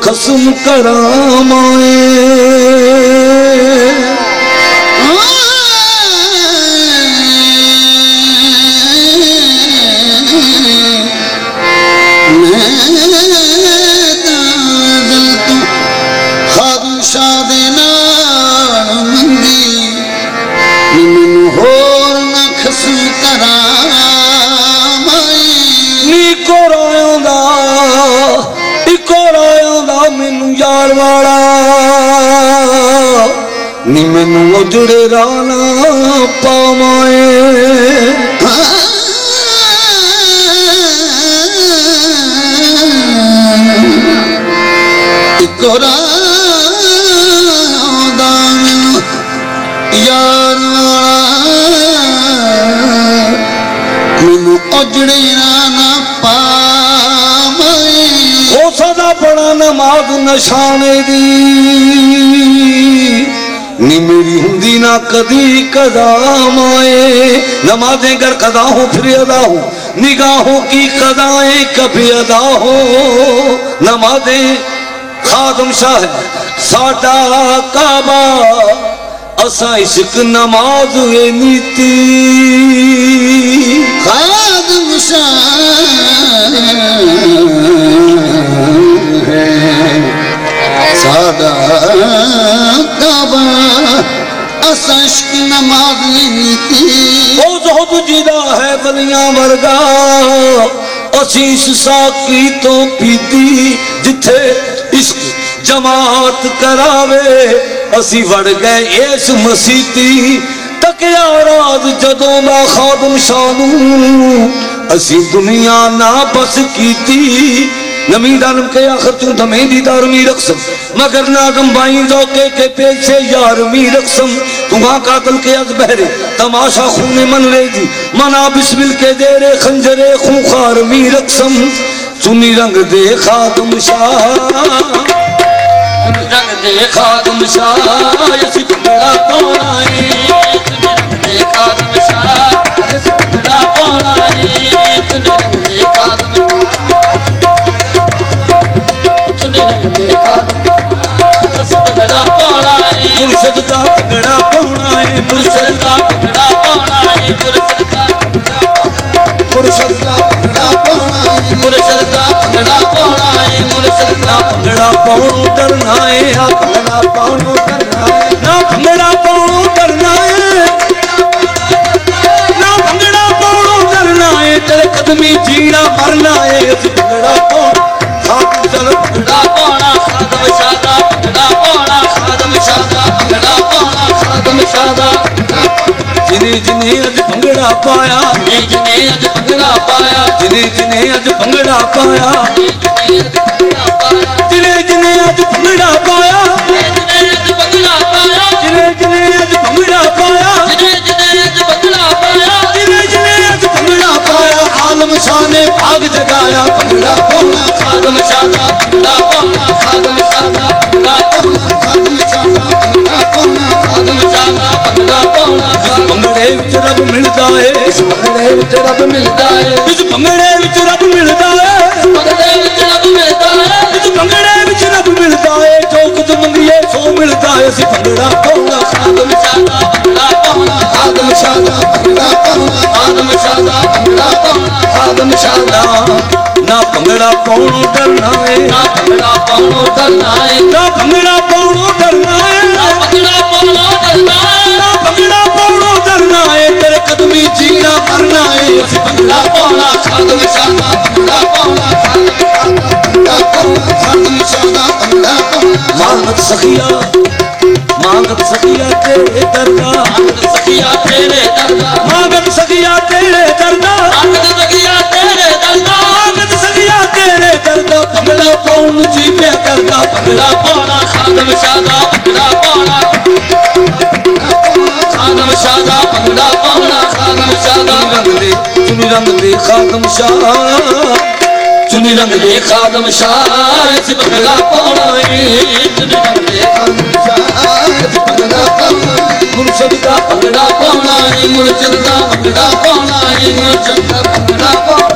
खसम करामाए यार वाला नी मैनू उजड़े राना पावाए इको रादा मैनू यार मैनू उजड़े राना पावाए हो सदा बड़ा नमाज नशाने दी नी मेरी हुंदी ना कदी कदा माए नमाजें गर कदा हो फिर अदा हो निगाहों की कदाएं कभी अदा हो नमाजें खादम शाह साडा काबा असा इश्क नमाज ए नीति खादम शाह सादा काबा असा इश्क नमाज नीति ओ ज़ुहद जीदा है वलियां वर्गा असीस साकी तो पीती जिथे इश्क जमात करावे असी वड़ गए इस मसीती तकिया राज जदों दा खादम शानू असी दुनिया ना बस कीती नमी दानम के आखिर तू दमे दी दारमी रक्सम मगर नागम बाई जोके के पेशे यारमी रक्सम तुहा कातल के अज बहरे तमाशा खूने मन रेजी मना बिस्मिल के देरे खंजरे खूंखार मी रक्सम चुनी रंग दे खादम शाह रंग दे खादम शाह यसी बड़ा कौन आए रंग दे खादम शाह यसी बड़ा कौन आए रंग दे खादम मुर्शद का पगड़ा पौना है मुर्शद का पगड़ा पौना है मुर्शद का पगड़ा पौना है मुर्शद का पगड़ा पौना है मुर्शद का पगड़ा पौनो करना है पगड़ा पौनो करना है ना भंगड़ा पौनो करना है ना भंगड़ा पौनो करना है तेरे कदमी जीना मरना है भंगड़ा पौनो चल भंगड़ा पौना खादम शादा भंगड़ा पौना खादम शादा भंगड़ा पौना खादम शादा जिन्हें जिन्हें अज भंगड़ा पाया जिन्हें अज भंगड़ा पाया जिन्हें जिन्हें अज भंगड़ा पाया जिन्हें जिन्हें अज भंगड़ा पाया जिन्हें जिन्हें अज भंगड़ा पाया जिन्हें जिन्हें अज भंगड़ा पाया आलम शाह ने भाग जगाया भंगड़ा पौना खादम शादा भंगड़ा पौना खादम शादा भंगड़ा पौना खादम शादा भंगड़ा पौना खादम शादा भंगड़ा पौना भंगड़े विच रब मिलदा है इस भंगड़े विच रब मिलदा है इस भंगड़े विच रब मिलदा है भंगड़े विच रब मिलदा है इस भंगड़े विच रब मिलदा है जो कुछ मंगिए सो मिलदा है इस भंगड़ा पौना खादम शादा भंगड़ा पौना खादम शादा भंगड़ा पौना खादम शादा भंगड़ा पौना खादम शादा ना भंगड़ा पौनो डरना है ना भंगड़ा पौनो डरना है ना भंगड़ा पौनो डरना है ना भंगड़ा पौनो डरना है ना भंगड़ा पौनो डरना है तेरे कदमी जीना मरना है इस भंगड़ा पौना खादम शादा भंगड़ा पौना भंगड़ा पौना खादम शादा भंगड़ा पौना मांगत सखिया तेरे दरदा मांगत सखिया तेरे दरदा मांगत सखिया तेरे दरदा मांगत सखिया तेरे दरदा मांगत सखिया तेरे दरदा भंगड़ा पौन जी पे करदा भंगड़ा पौना खादम शादा भंगड़ा पौना खादम शादा भंगड़ा पौना खादम शादा चुनी रंग दे खादम शाह चुनी रंग दे खादम शाह इस भंगड़ा पौना चुनी रंग दे खादम शाह मुर्शद का भंगड़ा पौना मुर्शद का भंगड़ा पौना मुर्शद का भंगड़ा पौना